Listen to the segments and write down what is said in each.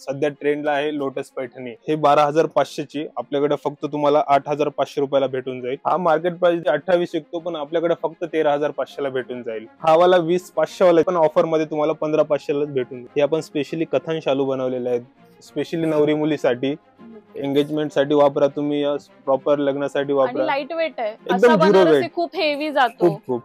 सध्या ट्रेंडला आहे लोटस पैठणी। हे 12,500 ची आपल्याकडे फक्त तुम्हाला 8,500 रुपयाला भेटून जाईल। हा मार्केट प्राइस 28 विकतो पण आपल्याकडे फक्त 13,500 ला भेटून जाईल। हा वाला 20,500 वाला पण ऑफर मध्ये तुम्हाला 15,500 लाच भेटून जाईल। हे आपण स्पेशली कथन शालू बनवलेले आहेत, स्पेशली नवरी मुलीसाठी एंगेजमेंट साठी वापरा तुम्ही, प्रॉपर लग्नासाठी वापरा। आणि लाईट वेट आहे, एकदम झिरो वेट, खूप हेवी जातो। खूप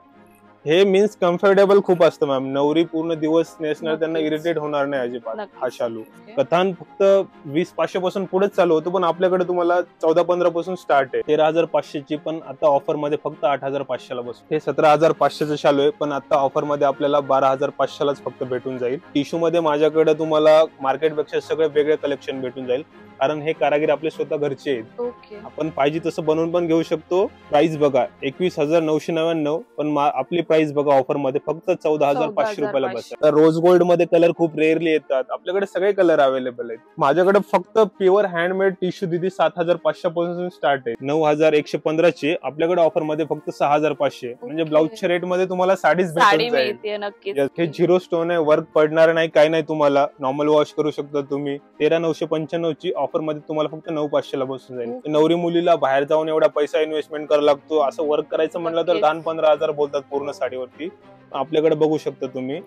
हे मीन्स कम्फर्टेबल खूप असतं मॅम। नवरी पूर्ण दिवस नेसणार, त्यांना इरिटेट होणार नाही अजिबात। हा शालू कथान फक्त 20,500 पासून पुढेच चालू होतो पण आपल्याकडे तुम्हाला 14-15 पासून स्टार्ट आहे। 13,500 ची पण आता ऑफर मध्ये फक्त 8,500 ला बसतो। हे 17,500 चं शालू आहे पण आता ऑफर मध्ये आपल्याला 12,500 लाच फक्त भेटून जाईल। टिश्यू मध्ये माझ्याकडे तुम्हाला मार्केट पेक्षा सगळे वेगळे कलेक्शन भेटून जाईल, कारण हे कारागीर आपले स्वतः घरचे आहेत। आपण पाहिजे तसं बनवून पण घेऊ शकतो। प्राइस बघा 21,999 पण आपली प्राइस बघा ऑफर मध्ये फक्त 14,500 रुपयाला बसतात। रोज गोल्ड मध्ये कलर खूप रेअरली येतात, आपल्याकडे सगळे कलर अवेलेबल आहेत। माझ्याकडे फक्त प्युअर हँडमेड टिश्यू दिदी 7,500 पासून स्टार्ट आहे। 9,115 ची आपल्याकडे ऑफर मध्ये फक्त 6,500, म्हणजे ब्लाउजच्या रेट मध्ये तुम्हाला साडीच भेटून जाईल। हे झिरो स्टोन आहे, वर्क पडणार नाही, काही नाही, तुम्हाला नॉर्मल वॉश करू शकता तुम्ही। 13,995 ची ऑफर मध्ये तुम्हाला फक्त 9,500 ला बसून जाईल। नवरी मुलीला बाहेर जाऊन एवढा पैसा इन्व्हेस्टमेंट करावा लागतो, असं वर्क करायचं म्हणलं तर 10-15,000 बोलतात पूर्ण साडीवरती। आपल्याकडे बघू शकता तुम्ही,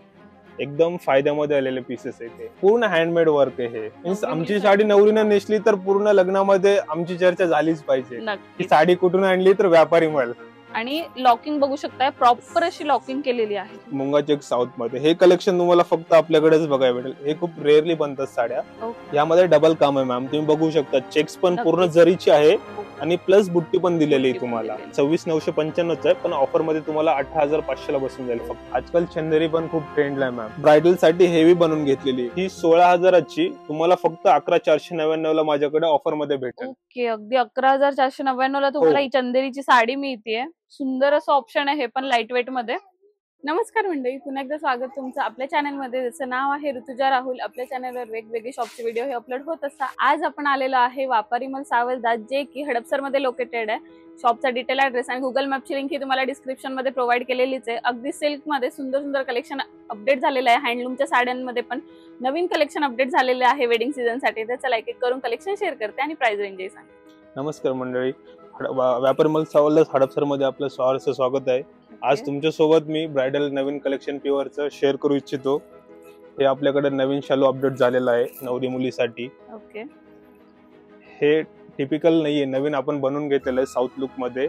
एकदम फायद्यामध्ये आलेले पीसेस आहेत। हे पूर्ण हँडमेड वर्क आहे। हे मीन्स आमची साडी नवरीने नेसली तर पूर्ण लग्नामध्ये आमची चर्चा झालीच पाहिजे की साडी कुठून आणली, तर व्यापारी माल। आणि लॉकिंग बघू शकताय, प्रॉपर अशी लॉकिंग केलेली आहे। मुंगा चेक साऊथ मध्ये हे कलेक्शन तुम्हाला फक्त आपल्याकडेच बघायला भेटेल। हे खूप रेअरली बनतात साड्या। यामध्ये डबल काम आहे मॅम, तुम्ही बघू शकता। चेक्स पण पूर्ण जरीची आहे आणि प्लस बुट्टी पण दिलेली आहे तुम्हाला। 26,995 आहे पण ऑफर मध्ये तुम्हाला 8,500 ला बसून जाईल फक्त। आजकाल चंदेरी पण खूप ट्रेंडला आहे मॅम, ब्रायडल साठी हेवी बनवून घेतलेली। ही 16,000 ची तुम्हाला फक्त 11,499 ला माझ्याकडे ऑफर मध्ये भेटेल। ओके, अगदी 11,499 ला तुम्हाला ही चंदेरीची साडी मिळते। सुंदर असं ऑप्शन आहे, हे पण लाईट वेट मध्ये। नमस्कार मंडळी, पुन्हा एकदा स्वागत तुमचं आपल्या चॅनल मध्ये, ज्याचं नाव आहे ऋतुजा राहुल। आपल्या चॅनलवर वेगवेगळे शॉपचे व्हिडिओ हे अपलोड होत असतात। आज आपण आलेलो आहे व्यापारी मॉल सावलदास, जे की हडपसर मध्ये लोकेटेड आहे। शॉपचा डिटेल ऍड्रेस आणि गुगल मॅपची लिंक ही तुम्हाला डिस्क्रिप्शन मध्ये प्रोव्हाइड केलेलीच आहे। अगदी सिल्क मध्ये सुंदर सुंदर कलेक्शन अपडेट झालेलं आहे। हँडलूमच्या साड्यांमध्ये पण नवीन कलेक्शन अपडेट झालेले आहे वेडिंग सीझन साठी। तर चला एक एक करून कलेक्शन शेअर करते आणि प्राइस रेंज सांगते। नमस्कार मंडळी, व्यापारी मॉल सावलदास हडपसर मध्ये आपलं सहर्ष स्वागत आहे। आज तुमच्या सोबत मी ब्रायडल नवीन कलेक्शन प्युअरचं शेअर करू इच्छितो। हे आपल्याकडे नवीन शालू अपडेट झालेला आहे नवरी मुलीसाठी। ओके, हे टिपिकल नाहीये, नवीन आपण बनवून घेतलेलं आहे साऊथ लुक मध्ये।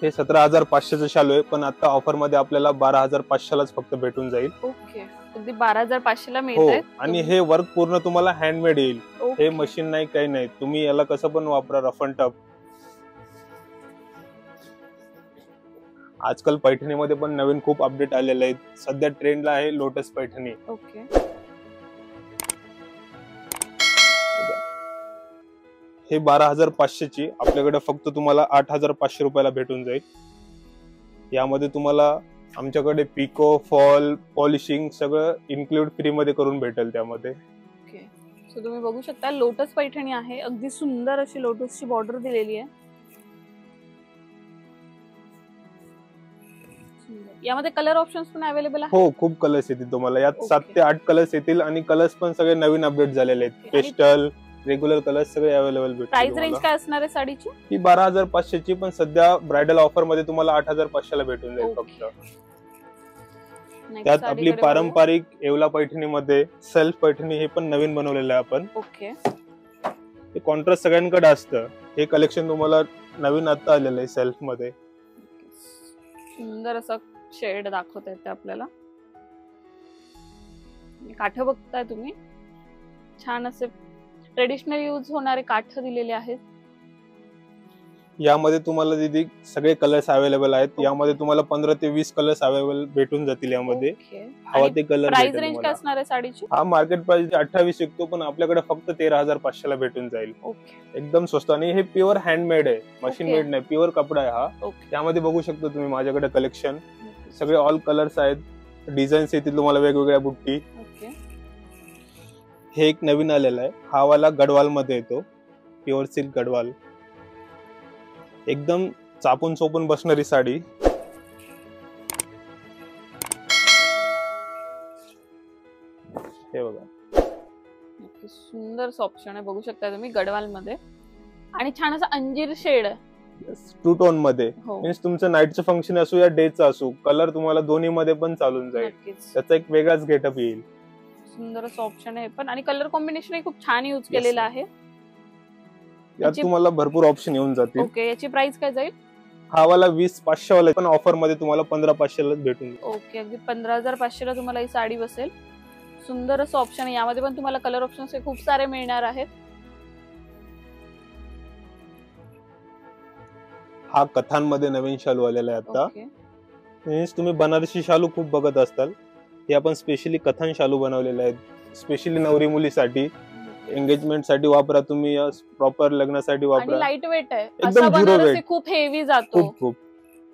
हे 17,500 चं शालू आहे पण आता ऑफर मध्ये आपल्याला 12,500 लाच फक्त भेटून जाईल। ओके, अगदी 12,500 ला मिळतंय। आणि हे वर्क पूर्ण तुम्हाला हँडमेड येईल। हे मशीन नाही, काही नाही, तुम्ही याला कसं पण वापरा, रफ अँड टफ। आजकाल पैठणीमध्ये पण नवीन खूप अपडेट आलेले आहेत। सध्या ट्रेंडला आहे लोटस पैठणी। ओके, हे 12,500 ची आपल्याकडे फक्त तुम्हाला 8,500 रुपयाला भेटून जाईल। यामध्ये तुम्हाला आमच्याकडे पिको, फॉल, पॉलिशिंग सगळं इन्क्लूड फ्री मध्ये करून भेटेल त्यामध्ये। ओके, सो तुम्ही बघू शकता लोटस पैठणी आहे। अगदी सुंदर अशी लोटसची बॉर्डर दिलेली आहे। यामध्ये कलर ऑप्शन्स पण अवेलेबल आहेत। हो, खूप कलर्स येतील तुम्हाला यात। 7 ते 8 कलर्स येतील आणि कलर्स पण सगळे नवीन अपडेट झालेले आहेत। पेस्टल, रेग्युलर कलर्स सगळे अवेलेबल भेटतील। प्राइस रेंज काय असणार आहे साडीची? ही 12,500 ची पण सध्या ब्रायडल ऑफर मध्ये तुम्हाला 8,500 ला भेटून जाईल फक्त। त्यात आपली पारंपरिक येवला पैठणी मध्ये सेल्फ पैठणी हे पण नवीन बनवलेलं आहे आपण। ओके, हे कॉन्ट्रास्ट सगळ्यांकडे असतं। हे कलेक्शन तुम्हाला नवीन आता आलेलं आहे सेल्फ मध्ये। सुंदर असं शेड दाखवत आहे आपल्याला। काठ बघताय तुम्ही, छान असे ट्रेडिशनल यूज होणारे काठ दिलेले आहेत। यामध्ये तुम्हाला दीदी सगळे कलर्स अवेलेबल आहेत। यामध्ये तुम्हाला 15 ते 20 कलर्स अवेलेबल भेटून जातील यामध्ये। हवा ते कलर। प्राइस रेंज काय असणार आहे साडीची? हा मार्केट प्राइस 28 विकतो पण आपल्याकडे फक्त 13,500 ला भेटून जाईल। एकदम स्वस्त आणि हे प्युअर हँडमेड आहे, मशीन मेड नाही, प्युअर कपडा आहे हा। त्यामध्ये बघू शकता तुम्ही माझ्याकडे कलेक्शन सगळे ऑल कलर्स आहेत, डिझाईन्स येतील तुम्हाला वेगवेगळ्या बुट्टी। हे एक नवीन आलेला आहे, हा वाला गडवाल मध्ये येतो, प्युअर सिल्क गडवाल। एकदम चापून चोपून बसणारी साडी। हे बघा, नक्की सुंदर ऑप्शन आहे, बघू शकता तुम्ही गडवाल मध्ये आणि छान असं अंजीर शेड टू टोन मध्ये. हो मीन्स तुमचं नाईटचं फंक्शन असू या डेचं असू, कलर तुम्हाला दोन्ही मध्ये पण चालून जाईल. नक्कीच त्याचा एक वेगळाच गेटअप येईल. सुंदर असं ऑप्शन आहे पण आणि कलर कॉम्बिनेशन खूप छान यूज केलेलं आहे. यात तुम्हाला भरपूर ऑप्शन येऊन जातील. ओके, याची प्राइस काय जाईल? हा वाला 20,500 वाला पण ऑफर मध्ये तुम्हाला 15,500 ला भेटून जाईल. ओके, अगदी 15,500 ला तुम्हाला ही साडी बसेल. सुंदर असं ऑप्शन आहे. यामध्ये पण तुम्हाला कलर ऑप्शन्स खूप सारे मिळणार आहेत. हा कथांमध्ये नवीन शालू आलेला आहे आता. ओके, मीन्स तुम्ही बनारसी शालू खूप बघत असताल, हे आपण स्पेशली कथान शालू बनवलेले आहेत. स्पेशली नवरी मुलीसाठी एंगेजमेंट साठी वापरा तुम्ही, प्रॉपर लग्नासाठी आणि वापरा. लाईट वेट आहे. एकदम असा zero बनारसी weight. खूप हेवी जातो. खूप खूप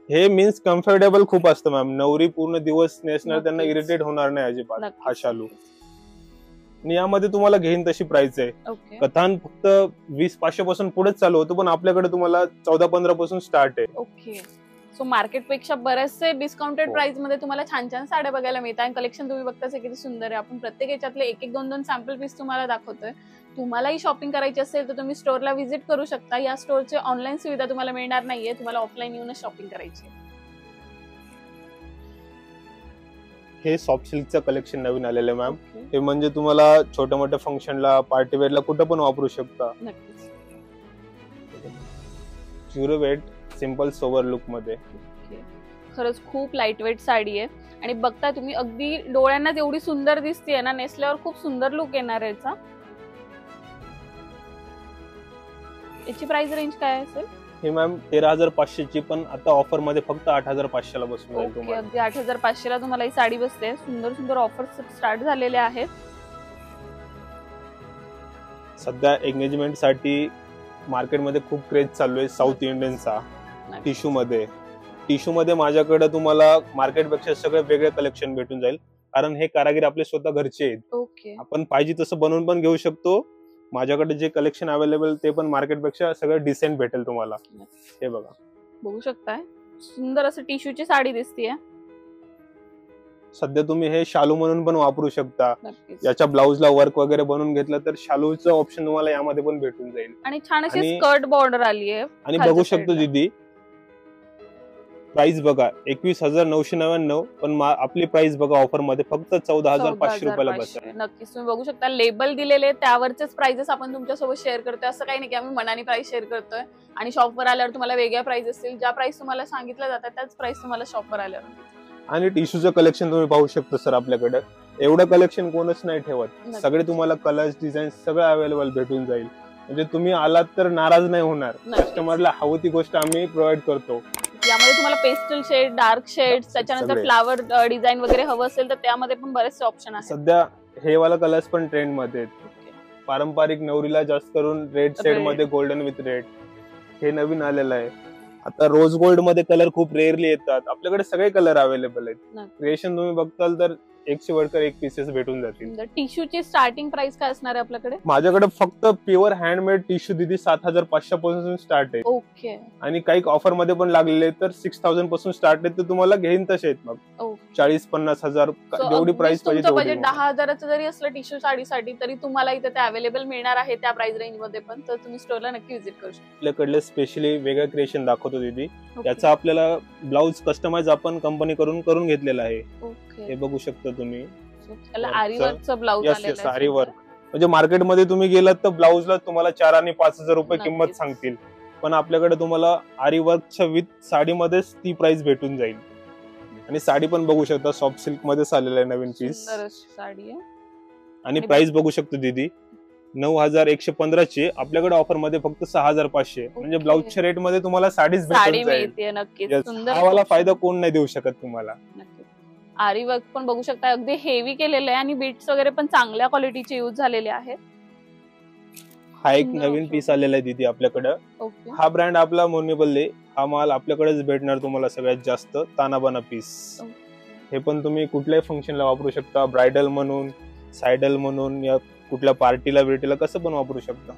हे मीन्स कम्फर्टेबल खूप असतं मॅम. नवरी पूर्ण दिवस नेसणार, त्यांना नक्कीच. इरिटेट होणार नाही अजिबात हा नक्कीच. शालू. आणि यामध्ये तुम्हाला घेईन तशी प्राइस आहे. ओके कथान फक्त 20,500 पासून पुढेच चालू होतं, पण आपल्याकडे तुम्हाला 14-15 पासून स्टार्ट आहे. ओके, सो मार्केट पेक्षा बरेचसे डिस्काउंटेड हो. प्राइस मध्ये तुम्हाला छान छान साड्या बघायला मिळतात. आणि कलेक्शन तुम्ही बघताच किती सुंदर आहे. आपण प्रत्येक याच्यातले एक एक दोन दोन सॅम्पल पीस तुम्हाला दाखवतोय. तुम्हालाही शॉपिंग करायची असेल तर तुम्ही स्टोअरला व्हिजिट करू शकता. या स्टोअरची ऑनलाईन सुविधा तुम्हाला मिळणार नाहीये, तुम्हाला ऑफलाईन येऊनच शॉपिंग करायची आहे. हे सॉफ्ट सिल्कचं कलेक्शन नवीन आलेलं आहे मॅम. ओके, हे म्हणजे तुम्हाला छोट्या मोठ्या फंक्शनला, पार्टी वेअरला कुठं पण वापरू शकता. नक्कीच. Zero weight, simple sober look मध्ये. ओके, खरंच खूप लाईट वेट साडी आहे आणि बघता तुम्ही अगदी डोळ्यांना एवढी सुंदर दिसते ना, नेसल्यावर खूप सुंदर लुक येणार आहे याचा. याची प्राइस रेंज काय असेल? हे मॅम 13,500 ची, पण आता ऑफर मध्ये फक्त 8,500 ला बसून जाईल ओके, तुम्हाला. अगदी 8,500 ला तुम्हाला ही साडी बसते. सुंदर सुंदर ऑफर्स स्टार्ट झालेल्या आहेत. सध्या एंगेजमेंट साठी मार्केटमध्ये खूप क्रेज चालू आहे साऊथ इंडियनचा. टिश्यू मध्ये माझ्याकडे तुम्हाला मार्केटपेक्षा सगळे वेगळे कलेक्शन भेटून जाईल, कारण हे कारागीर आपले स्वतः घरचे आहेत. ओके, आपण पाहिजे तसं बनवून पण घेऊ शकतो. माझ्याकडे जे कलेक्शन अवेलेबल ते पण मार्केटपेक्षा सगळं डिसेंट भेटेल तुम्हाला. हे बघा, बघू शकताय सुंदर असं टिश्यूची साडी दिसतीये. सध्या तुम्ही हे शालू म्हणून पण वापरू शकता. नक्कीच. याच्या ब्लाऊजला वर्क वगैरे बनवून घेतलं तर शालूचं ऑप्शन तुम्हाला यामध्ये पण भेटून जाईल. आणि छान अशी आणि- स्कर्ट बॉर्डर आली आहे. आणि खालच्या बघू शकतो साईडला. दीदी, प्राइस बघा 21,999, पण आपली प्राइस बघा ऑफर मध्ये फक्त 14,500 रुपयाला बसेल. 14,500. नक्कीच तुम्ही बघू शकता लेबल दिलेले त्यावरचेच प्राइजेस आपण तुमच्यासोबत शेअर करतोय. असं काही नाही की आम्ही मनाने प्राइस शेअर करतोय आणि शॉपवर आल्यावर तुम्हाला वेगळ्या प्राइस असतील. ज्या प्राइस तुम्हाला सांगितल्या जातात त्याच प्राइस तुम्हाला शॉपवर आल्यावर मिळतील. आणि टिश्यूचं कलेक्शन तुम्ही पाहू शकता सर, आपल्याकडे एवढं कलेक्शन कोणच नाही ठेवत. नक्कीच. सगळे तुम्हाला कलर्स, डिझाईन सगळं अवेलेबल भेटून जाईल. म्हणजे तुम्ही आलात तर नाराज नाही होणार. नक्कीच. कस्टमरला हवं ती गोष्ट आम्ही प्रोव्हाइड करतो. यामध्ये तुम्हाला पेस्टल शेड, डार्क शेड, त्याच्यानंतर सगळे. फ्लावर डिझाईन वगैरे हवं असेल तर त्यामध्ये पण बरेचसे ऑप्शन आहेत. सध्या हे वाला कलर्स पण ट्रेंड मध्ये आहेत. ओके. पारंपरिक नवरीला जास्त करून रेड शेड Red. मध्ये गोल्डन विथ रेड हे नवीन आलेलं आहे. आता रोज गोल्ड मध्ये कलर खूप रेअरली येतात. आपल्याकडे सगळे कलर अवेलेबल आहेत. नक्की. क्रिएशन तुम्ही बघताल तर 100 वरकर 1 पीसेस भेटून जातील. टिश्यूची स्टार्टिंग प्राइस काय असणार आहे आपल्याकडे? माझ्याकडे फक्त प्युअर हँडमेड टिश्यू दिदी 7,500 पासून स्टार्ट आहे. ओके, आणि काही ऑफर मध्ये पण लागलेले तर 6,000 पासून स्टार्ट आहेत. तर तुम्हाला घेईन तसे आहेत मग ओके. 40-50 हजार जेवढी प्राइस पाहिजे तुमचं तेवढी बजेट बघा. 10,000चं जरी असलं टिश्यू साडीसाठी तरी तुम्हाला इथे ते अवेलेबल मिळणार आहे त्या प्राइस रेंज मध्ये पण. तर तुम्ही स्टोअरला नक्की व्हिजिट करू शकता. आपल्याकडले स्पेशली वेगळं क्रिएशन दाखवतो दीदी. ओके. याचा आपल्याला ब्लाऊज कस्टमाइज आपण कंपनी करून घेतलेला आहे. ओके. हे बघू शकता तुम्ही. त्याला आरी वर्कचं ब्लाऊज Yes, आलेलं yes, आहे. आरी वर्क. म्हणजे मार्केटमध्ये तुम्ही गेलात तर ब्लाऊजला तुम्हाला 4 आणि 5,000 रुपये नक्कीच. किंमत सांगतील, पण आपल्याकडे तुम्हाला आरी वर्कच्या विथ साडीमध्येच ती प्राइस भेटून जाईल. आणि साडी पण बघू शकता सॉफ्ट सिल्क मध्येच आलेलं आहे नवीन पीस. सुंदर अशी साडी आहे. आणि प्राइस बघू शकतो दीदी 9,115 ची, आपल्याकडे ऑफर मध्ये फक्त 6,500. म्हणजे ओके. ब्लाऊजच्या रेट मध्ये तुम्हाला साडीच साडी भेटून जाईल. मिळते नक्कीच. Yes, सुंदर हा वाला option. फायदा कोण नाही देऊ शकत तुम्हाला. नक्कीच. आरी वर्क पण बघू शकता अगदी हेवी केलेलं आहे आणि बीट्स वगैरे पण चांगल्या क्वालिटीचे यूज झालेले आहेत. हा एक सुंदर नवीन option. पीस आलेला आहे दीदी आपल्याकडं. ओके. हा ब्रँड आपला मोनिबल्ले. हा माल आपल्याकडेच भेटणार तुम्हाला सगळ्यात जास्त. तानाबाना पीस. हे पण तुम्ही कुठल्याही फंक्शनला वापरू शकता. ब्रायडल म्हणून, सायडल म्हणून, या कुठल्या पार्टीला बिर्टीला कसं पण वापरू शकता.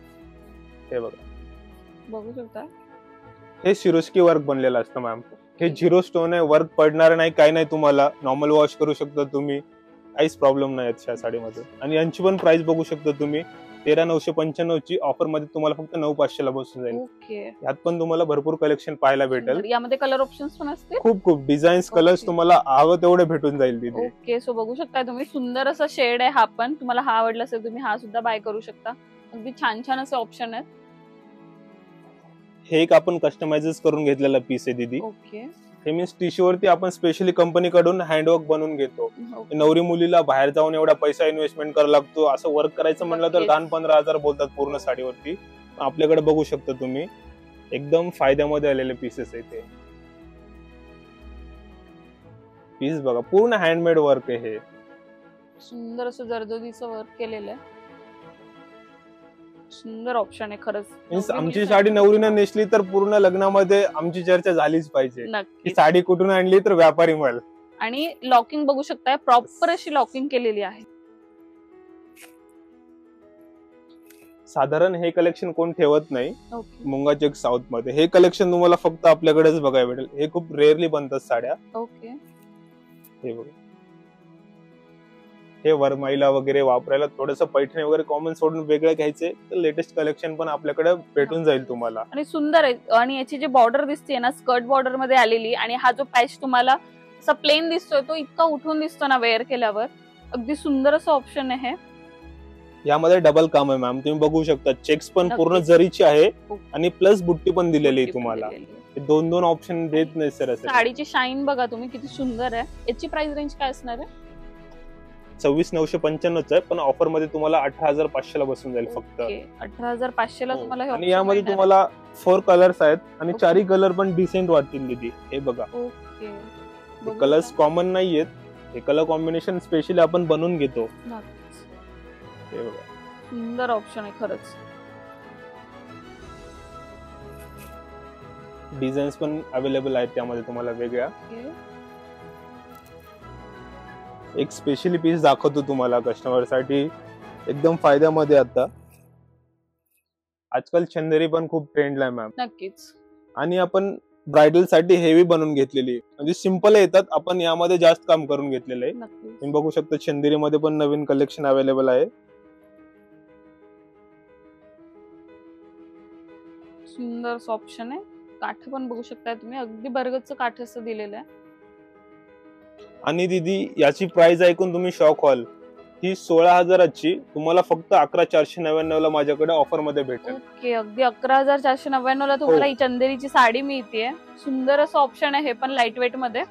हे बघा, बघू शकता. हे सिरोस्की वर्क बनलेलं असतं मॅम. हे झिरो स्टोन आहे. वर्क पडणार नाही, काही नाही. तुम्हाला नॉर्मल वॉश करू शकता तुम्ही. काहीच प्रॉब्लेम नाही या साडीमध्ये. आणि यांची पण प्राइस बघू शकता तुम्ही 13,995 ची. ऑफर मध्ये तुम्हाला फक्त 9,500 ला बसून जाईल. ओके. यात पण तुम्हाला भरपूर कलेक्शन पाहायला भेटेल. यामध्ये कलर ऑप्शन्स पण असतील. खूप डिझाईन्स कलर्स तुम्हाला हवं तेवढे भेटून जाईल तिथे. ओके. सो बघू शकता तुम्ही सुंदर असा शेड आहे हा पण. तुम्हाला हा आवडला असेल तुम्ही हा सुद्धा बाय करू शकता. अगदी छान छान असे ऑप्शन आहेत. हे एक आपण कस्टमाइज करून घेतलेला पीस आहे दीदी. ओके. हे मीन्स टिश्यू वरती आपण स्पेशली कंपनीकडून हँडवर्क बनवून घेतो. नवरी मुलीला बाहेर जाऊन एवढा पैसा इन्व्हेस्टमेंट करावा लागतो. असं वर्क करायचं म्हणलं तर 10-15 हजार बोलतात पूर्ण साडीवरती. आपल्याकडे बघू शकता तुम्ही एकदम फायद्यामध्ये आलेले पीसेस आहे ते. पीस बघा पूर्ण हँडमेड वर्क आहे हे. सुंदर असं जरदोजीचं वर्क केलेलं आहे. सुंदर ऑप्शन आहे खरंच. मीन्स आमची साडी नवरीनं नेसली तर पूर्ण लग्नामध्ये आमची चर्चा झालीच पाहिजे. ही साडी कुठून आणली तर व्यापारी माल. आणि लॉकिंग बघू शकताय प्रॉपर अशी लॉकिंग केलेली आहे. साधारण हे कलेक्शन कोण ठेवत नाही मुंगा चेक साऊथ मध्ये. हे कलेक्शन तुम्हाला फक्त आपल्याकडेच बघायला भेटेल. हे खूप रेअरली बनतात साड्या. ओके. हे बघा हे वरमाईला वगैरे वापरायला थोडस पैठणी वगैरे कॉमन सोडून वेगळं घ्यायचे तर लेटेस्ट कलेक्शन पण आपल्याकडे भेटून जाईल तुम्हाला. आणि सुंदर आहे. आणि याची जी बॉर्डर दिसते ना स्कर्ट बॉर्डर मध्ये आलेली आणि हा जो पॅच तुम्हाला असा प्लेन दिसतोय तो इतका उठून दिसतो ना वेअर केल्यावर. अगदी सुंदर असं ऑप्शन आहे. यामध्ये डबल काम आहे मॅम. तुम्ही बघू शकता चेक्स पण पूर्ण जरीची आहे आणि प्लस बुट्टी पण दिलेली आहे तुम्हाला. दोन ऑप्शन देत नाही सर. साडीची शाईन बघा तुम्ही किती सुंदर आहे. याची प्राइस रेंज काय असणार आहे? 26,995 आहे पण ऑफर मध्ये तुम्हाला 18,500 ला बसून जाईल फक्त. 18,500 ला तुम्हाला. आणि यामध्ये तुम्हाला 4 कलर्स आहेत आणि 4 कलर पण डिसेंट वाटतील दीदी. हे बघा. ओके. कलर्स कॉमन नाहीयेत. हे कलर कॉम्बिनेशन स्पेशली आपण बनवून घेतो. हे बघा सुंदर ऑप्शन आहे खरंच. डिझाईन्स पण अवेलेबल आहेत त्यामध्ये तुम्हाला वेगळ्या. एक स्पेशली पीस दाखवतो तुम्हाला कस्टमर साठी एकदम फायद्यामध्ये. आता आजकाल चंदेरी पण खूप ट्रेंडला आहे मॅम. नक्कीच. आणि आपण ब्रायडल साठी हेवी बनवून घेतलेली म्हणजे सिंपल येतात. आपण यामध्ये जास्त काम करून घेतलेलं आहे. तुम्ही बघू शकता चंदेरी मध्ये पण नवीन कलेक्शन अवेलेबल आहे. सुंदर ऑप्शन आहे. काठ पण बघू शकता तुम्ही अगदी बरगतचं काठ असं दिलेलं आहे. आणि दीदी याची प्राइस ऐकून तुम्ही शॉक व्हाल. ही 16,000ची तुम्हाला फक्त 11,499 ला माझ्याकडे ऑफर मध्ये भेटेल. ओके. अगदी 11,499 ला तुम्हाला ही चंदेरीची साडी मिळते. सुंदर असं ऑप्शन आहे हे पण लाईट वेट मध्ये.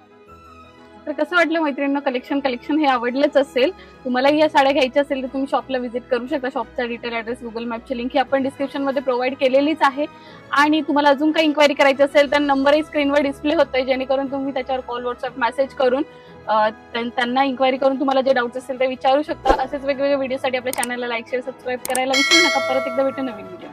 तर कसं वाटलं मैत्रिणींना कलेक्शन हे आवडलंच असेल. तुम्हालाही या साड्या घ्यायच्या असेल तर तुम्ही शॉपला व्हिजिट करू शकता. शॉपचा डिटेल ऍड्रेस गुगल मॅपची लिंक ही आपण डिस्क्रिप्शन मध्ये प्रोव्हाइड केलेलीच आहे. आणि तुम्हाला अजून काही इन्क्वायरी करायची असेल तर नंबरही स्क्रीनवर डिस्प्ले होतोय जेणेकरून तुम्ही त्याच्यावर कॉल व्हॉट्सअप मेसेज करून त्यांना इन्क्वायरी करून तुम्हाला जे डाऊट्स असतील ते विचारू शकता. असेच वेगवेगळे व्हिडिओसाठी आपल्या चॅनलला लाईक शेअर सबस्क्राईब करायला विसरू नका. परत एकदा भेटू नवीन व्हिडिओ.